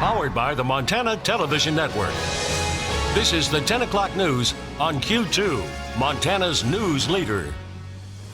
Powered by the Montana Television Network. This is the 10 o'clock news on Q2, Montana's news leader.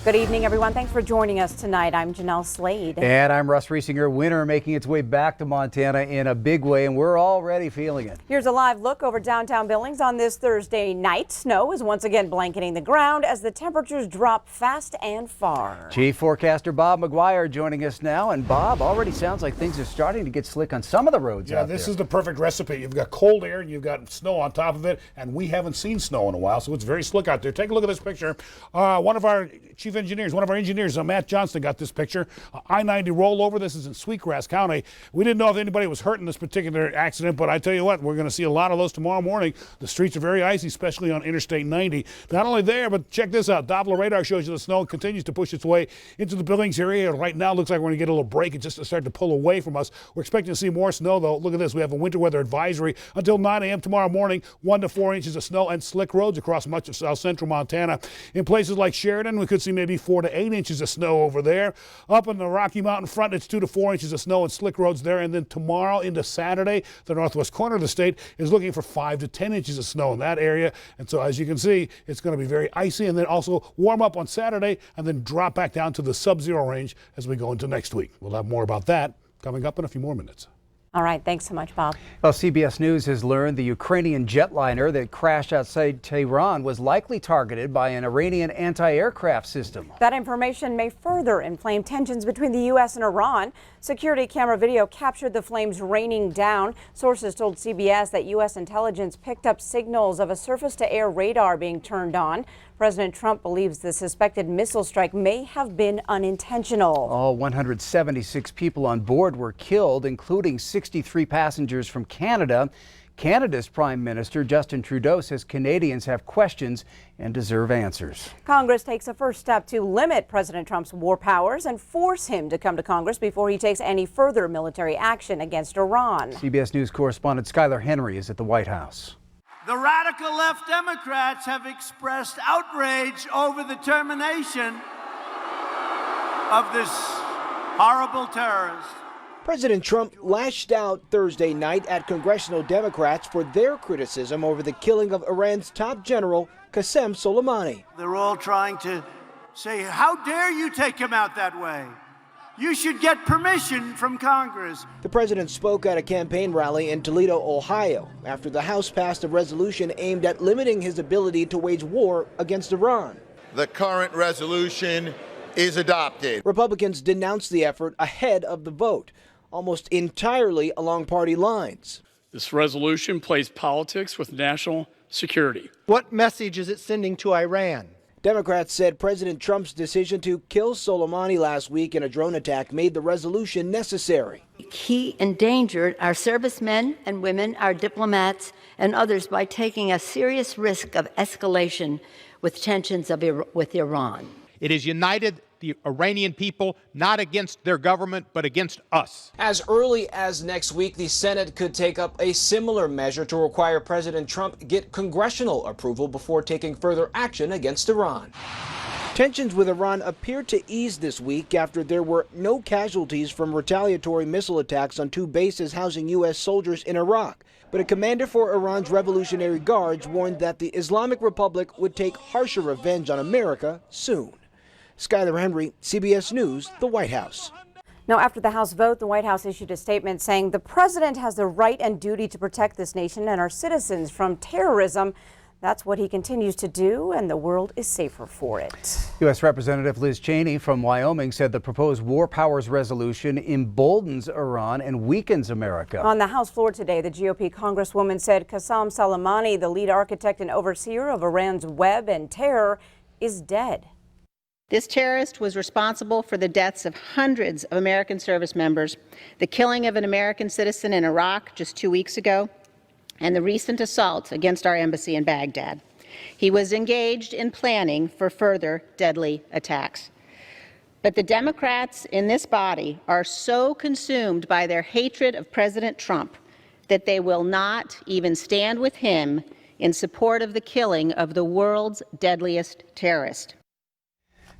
Good evening, everyone. Thanks for joining us tonight. I'm Jeanelle Slade. And I'm Russ Riesinger. Winter making its way back to Montana in a big way, and we're already feeling it. Here's a live look over downtown Billings on this Thursday night. Snow is once again blanketing the ground as the temperatures drop fast and far. Chief forecaster Bob McGuire joining us now. And Bob, already sounds like things are starting to get slick on some of the roads out there. Yeah, this is the perfect recipe. You've got cold air, you've got snow on top of it, and we haven't seen snow in a while, so it's very slick out there. Take a look at this picture. One of our engineers, Matt Johnston, got this picture. I-90 rollover. This is in Sweetgrass County. We didn't know if anybody was hurt in this particular accident, but I tell you what, we're going to see a lot of those tomorrow morning. The streets are very icy, especially on Interstate 90. Not only there, but check this out. Doppler radar shows you the snow continues to push its way into the Billings area. Right now, it looks like we're going to get a little break. It just started to pull away from us. We're expecting to see more snow, though. Look at this. We have a winter weather advisory until 9 a.m. tomorrow morning. 1 to 4 inches of snow and slick roads across much of south central Montana. In places like Sheridan, we could see maybe 4 to 8 inches of snow over there. Up in the Rocky Mountain front, it's 2 to 4 inches of snow and slick roads there. And then tomorrow into Saturday, the northwest corner of the state is looking for 5 to 10 inches of snow in that area. And so as you can see, it's going to be very icy and then also warm up on Saturday and then drop back down to the sub-zero range as we go into next week. We'll have more about that coming up in a few more minutes. All right. Thanks so much, Bob. Well, CBS News has learned the Ukrainian jetliner that crashed outside Tehran was likely targeted by an Iranian anti-aircraft system. That information may further inflame tensions between the U.S. and Iran. Security camera video captured the flames raining down. Sources told CBS that U.S. intelligence picked up signals of a surface-to-air radar being turned on. President Trump believes the suspected missile strike may have been unintentional. All 176 people on board were killed, including 63 passengers from Canada. Canada's Prime Minister Justin Trudeau says Canadians have questions and deserve answers. Congress takes a first step to limit President Trump's war powers and force him to come to Congress before he takes any further military action against Iran. CBS News correspondent Skylar Henry is at the White House. The radical left Democrats have expressed outrage over the termination of this horrible terrorist. President Trump lashed out Thursday night at congressional Democrats for their criticism over the killing of Iran's top general, Qasem Soleimani. They're all trying to say, how dare you take him out that way? You should get permission from Congress. The president spoke at a campaign rally in Toledo, Ohio, after the House passed a resolution aimed at limiting his ability to wage war against Iran. The current resolution is adopted. Republicans denounced the effort ahead of the vote, almost entirely along party lines. This resolution plays politics with national security. What message is it sending to Iran? Democrats said President Trump's decision to kill Soleimani last week in a drone attack made the resolution necessary. He endangered our servicemen and women, our diplomats, and others by taking a serious risk of escalation with tensions with Iran. It has united the Iranian people, not against their government, but against us. As early as next week, the Senate could take up a similar measure to require President Trump get congressional approval before taking further action against Iran. Tensions with Iran appeared to ease this week after there were no casualties from retaliatory missile attacks on 2 bases housing U.S. soldiers in Iraq. But a commander for Iran's Revolutionary Guards warned that the Islamic Republic would take harsher revenge on America soon. Skylar Henry, CBS News, the White House. Now, after the House vote, the White House issued a statement saying the president has the right and duty to protect this nation and our citizens from terrorism. That's what he continues to do, and the world is safer for it. U.S. Representative Liz Cheney from Wyoming said the proposed war powers resolution emboldens Iran and weakens America. On the House floor today, the GOP Congresswoman said Qasem Soleimani, the lead architect and overseer of Iran's web and terror, is dead. This terrorist was responsible for the deaths of hundreds of American service members, the killing of an American citizen in Iraq just 2 weeks ago, and the recent assault against our embassy in Baghdad. He was engaged in planning for further deadly attacks. But the Democrats in this body are so consumed by their hatred of President Trump that they will not even stand with him in support of the killing of the world's deadliest terrorist.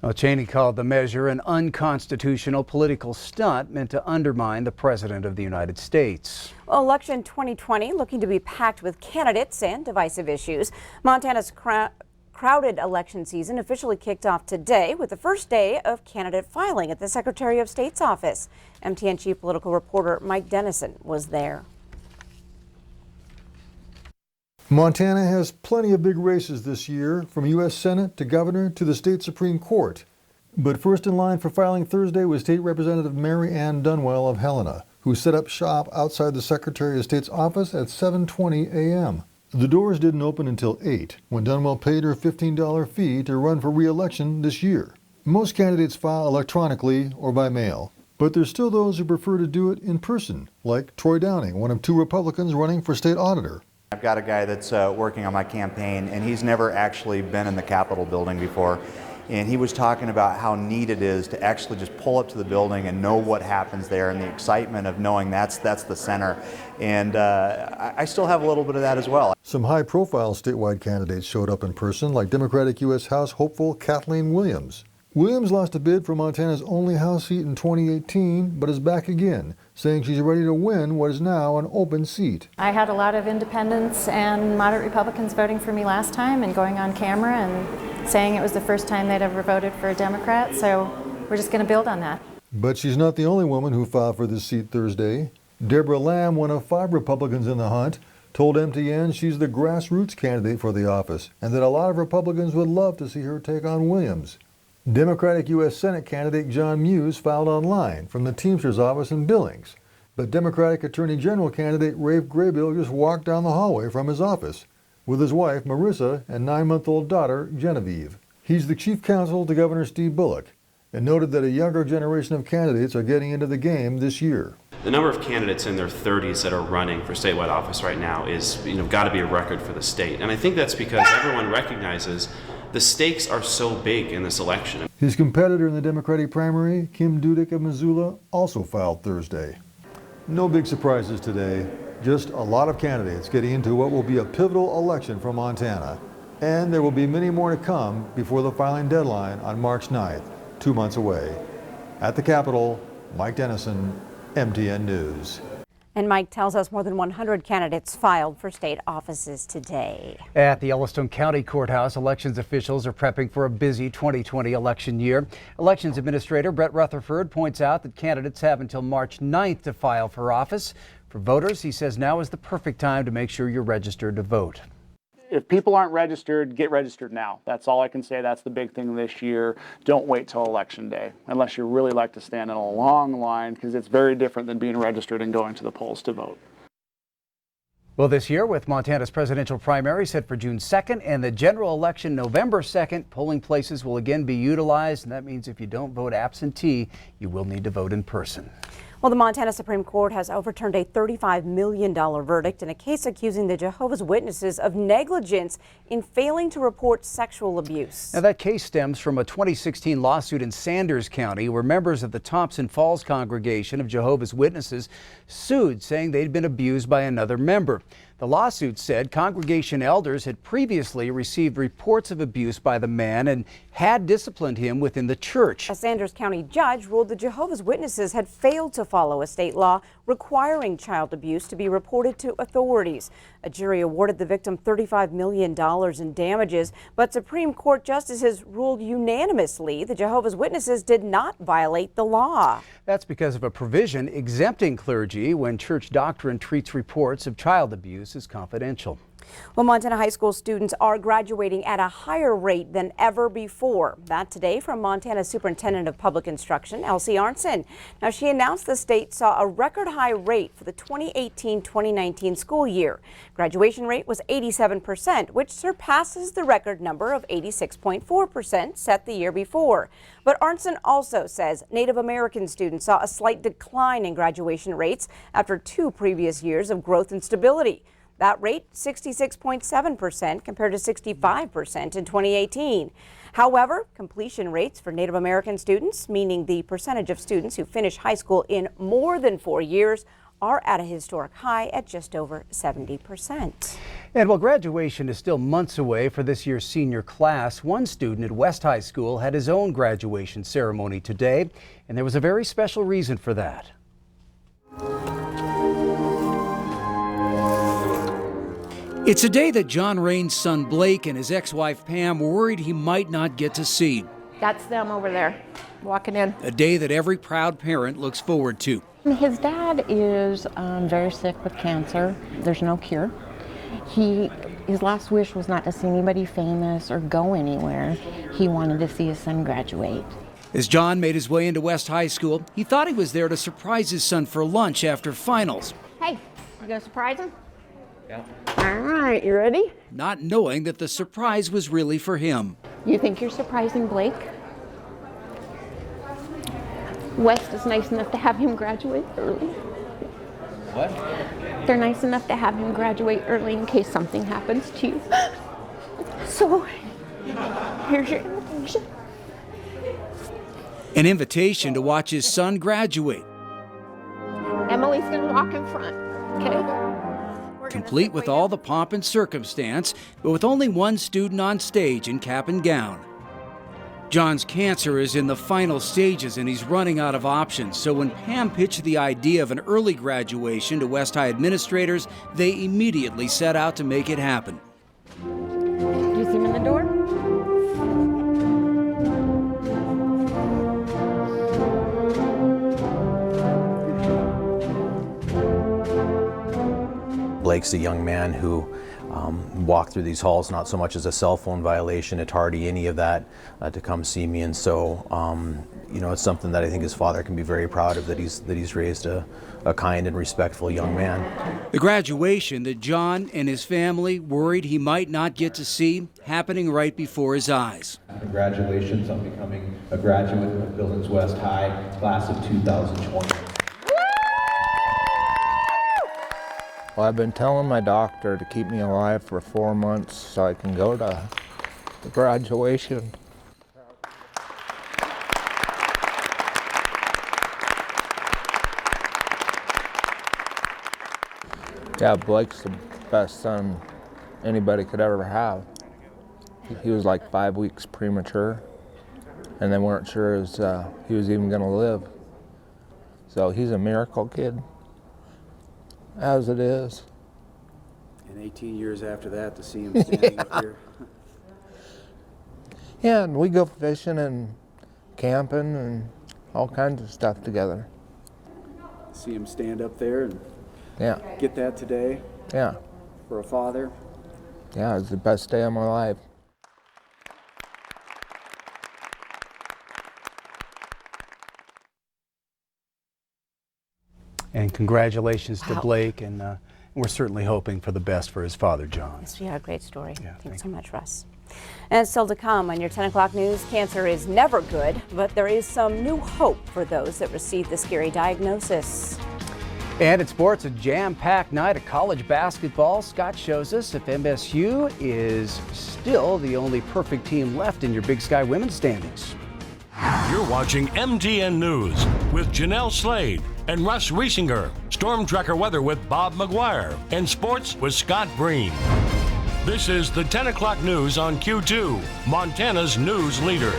Well, Cheney called the measure an unconstitutional political stunt meant to undermine the President of the United States. Well, election 2020 looking to be packed with candidates and divisive issues. Montana's crowded election season officially kicked off today with the first day of candidate filing at the Secretary of State's office. MTN chief political reporter Mike Dennison was there. Montana has plenty of big races this year, from U.S. Senate to governor to the state Supreme Court. But first in line for filing Thursday was State Representative Mary Ann Dunwell of Helena, who set up shop outside the Secretary of State's office at 7:20 a.m. The doors didn't open until 8, when Dunwell paid her $15 fee to run for re-election this year. Most candidates file electronically or by mail, but there's still those who prefer to do it in person, like Troy Downing, one of 2 Republicans running for state auditor. I've got a guy that's working on my campaign, and he's never actually been in the Capitol building before. And he was talking about how neat it is to actually just pull up to the building and know what happens there, and the excitement of knowing that's the center. And I still have a little bit of that as well. Some high-profile statewide candidates showed up in person, like Democratic U.S. House hopeful Kathleen Williams. Williams lost a bid for Montana's only House seat in 2018, but is back again, saying she's ready to win what is now an open seat. I had a lot of independents and moderate Republicans voting for me last time and going on camera and saying it was the first time they'd ever voted for a Democrat, so we're just going to build on that. But she's not the only woman who filed for this seat Thursday. Deborah Lamb, one of 5 Republicans in the hunt, told MTN she's the grassroots candidate for the office and that a lot of Republicans would love to see her take on Williams. Democratic U.S. Senate candidate John Muse filed online from the Teamsters office in Billings, but Democratic Attorney General candidate Rafe Graybill just walked down the hallway from his office with his wife Marissa and 9-month-old daughter Genevieve. He's the chief counsel to Governor Steve Bullock and noted that a younger generation of candidates are getting into the game this year. The number of candidates in their 30s that are running for statewide office right now is, got to be a record for the state. And I think that's because everyone recognizes the stakes are so big in this election. His competitor in the Democratic primary, Kim Dudek of Missoula, also filed Thursday. No big surprises today, just a lot of candidates getting into what will be a pivotal election for Montana. And there will be many more to come before the filing deadline on March 9th, 2 months away. At the Capitol, Mike Dennison, MTN News. And Mike tells us more than 100 candidates filed for state offices today. At the Yellowstone County Courthouse, elections officials are prepping for a busy 2020 election year. Elections Administrator Brett Rutherford points out that candidates have until March 9th to file for office. For voters, he says now is the perfect time to make sure you're registered to vote. If people aren't registered, get registered now. That's all I can say. That's the big thing this year. Don't wait till election day, unless you really like to stand in a long line, because it's very different than being registered and going to the polls to vote. Well, this year, with Montana's presidential primary set for June 2nd and the general election November 2nd, polling places will again be utilized, and that means if you don't vote absentee, you will need to vote in person. Well, the Montana Supreme Court has overturned a $35 million verdict in a case accusing the Jehovah's Witnesses of negligence in failing to report sexual abuse. Now, that case stems from a 2016 lawsuit in Sanders County where members of the Thompson Falls congregation of Jehovah's Witnesses sued, saying they'd been abused by another member. The lawsuit said congregation elders had previously received reports of abuse by the man and had disciplined him within the church. A Sanders County judge ruled the Jehovah's Witnesses had failed to follow a state law requiring child abuse to be reported to authorities. A jury awarded the victim $35 million in damages, but Supreme Court justices ruled unanimously the Jehovah's Witnesses did not violate the law. That's because of a provision exempting clergy when church doctrine treats reports of child abuse as confidential. Well, Montana high school students are graduating at a higher rate than ever before. That today from Montana Superintendent of Public Instruction, Elsie Arntzen. Now, she announced the state saw a record high rate for the 2018-2019 school year. Graduation rate was 87%, which surpasses the record number of 86.4% set the year before. But Arntzen also says Native American students saw a slight decline in graduation rates after 2 previous years of growth and stability. That rate, 66.7% compared to 65% in 2018. However, completion rates for Native American students, meaning the percentage of students who finish high school in more than 4 years, are at a historic high at just over 70%. And while graduation is still months away for this year's senior class, one student at West High School had his own graduation ceremony today, and there was a very special reason for that. It's a day that John Rain's son Blake and his ex-wife Pam were worried he might not get to see. That's them over there, walking in. A day that every proud parent looks forward to. His dad is very sick with cancer. There's no cure. His last wish was not to see anybody famous or go anywhere. He wanted to see his son graduate. As John made his way into West High School, he thought he was there to surprise his son for lunch after finals. Hey, you gonna surprise him? Yeah. All right, you ready? Not knowing that the surprise was really for him. You think you're surprising Blake? West is nice enough to have him graduate early. What? They're nice enough to have him graduate early in case something happens to you. So, here's your invitation. An invitation to watch his son graduate. Emily's gonna walk in front, okay? Complete with all the pomp and circumstance, but with only one student on stage in cap and gown. John's cancer is in the final stages and he's running out of options. So when Pam pitched the idea of an early graduation to West High administrators, they immediately set out to make it happen. Do you see him in the door? Blake's a young man who walked through these halls not so much as a cell phone violation, a tardy, any of that, to come see me. And so, you know, it's something that I think his father can be very proud of, that he's raised a kind and respectful young man. The graduation that John and his family worried he might not get to see, happening right before his eyes. Congratulations on becoming a graduate of Billings West High, class of 2020. Well, I've been telling my doctor to keep me alive for 4 months so I can go to the graduation. Yeah, Blake's the best son anybody could ever have. He was like 5 weeks premature, and they weren't sure he was even going to live. So he's a miracle kid. As it is. And 18 years after that, to see him standing up here. Yeah, and we go fishing and camping and all kinds of stuff together. See him stand up there and yeah, get that today. Yeah. For a father. Yeah, it's the best day of my life. And congratulations to Blake, and we're certainly hoping for the best for his father, John. Yes, yeah, great story. Yeah, Thanks so much, Russ. And still to come on your 10 o'clock news, cancer is never good, but there is some new hope for those that receive the scary diagnosis. And in sports, a jam-packed night of college basketball. Scott shows us if MSU is still the only perfect team left in your Big Sky women's standings. You're watching MTN News with Jeanelle Slade and Russ Riesinger, Storm Tracker weather with Bob McGuire, and sports with Scott Breen. This is the 10 o'clock news on Q2, Montana's news leader.